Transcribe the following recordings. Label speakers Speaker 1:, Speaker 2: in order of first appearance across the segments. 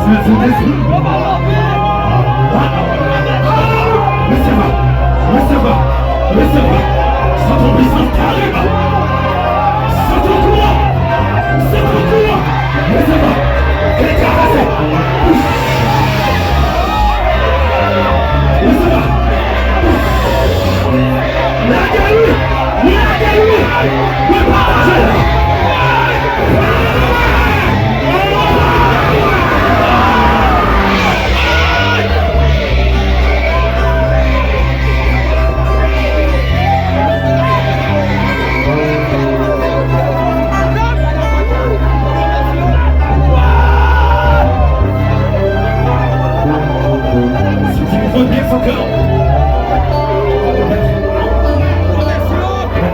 Speaker 1: Recevez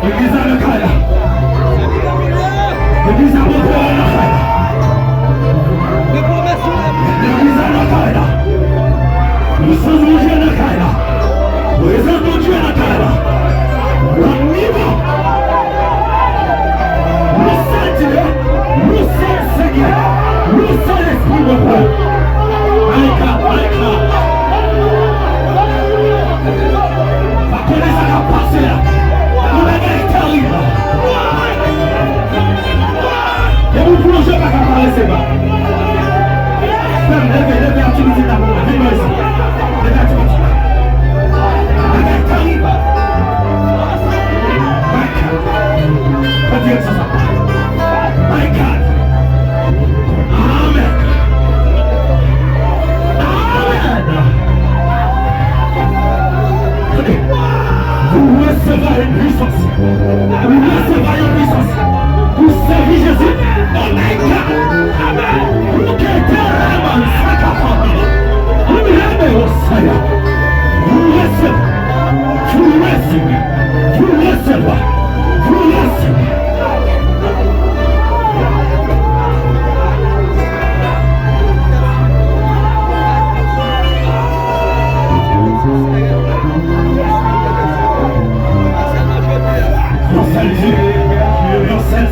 Speaker 1: L'église à la caille. L'église à mon frère à la caille. L'église à la caille. Nous sommes Dieu à la caille. Nous sommes Dieu à la caille. On y va. Nous sommes Dieu. Nous sommes Seigneur. Nous sommes l'Esprit de Dieu. Aïka, aïka. Va connaître ça qui a passé là. Nous avons terrible. Et vous plongez pas qu'à parler, c'est pas. Levez activité d'abord. Venez ici. Levez activité. Levez terrible. My God. Pas dire ça. My God. Amen. Vous recevrez une puissance. Vous recevrez une puissance. Vous servez Jésus. Oh my God. Amen. Vous quittez vraiment ça capable. Vous l'aimez au Seigneur. Vous recevez. Vous recevez. Vous recevez. Vous recevez.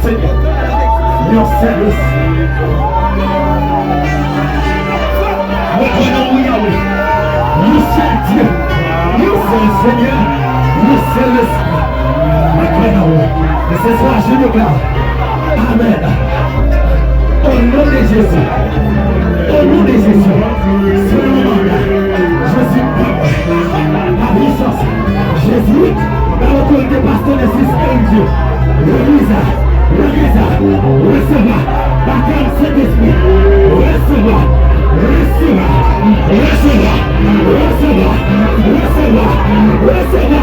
Speaker 1: Seigneur, your service. You said Dieu, you said Seigneur, you said l'Esprit. Et ce soir, je déclare, Amen. Au nom de Jésus, au nom de Jésus, c'est le moment-là. Jésus, la puissance, Jésus, dans l'autorité pasteur de Dieu, recevoir la grâce de Saint-Esprit, recevoir, vous recevez.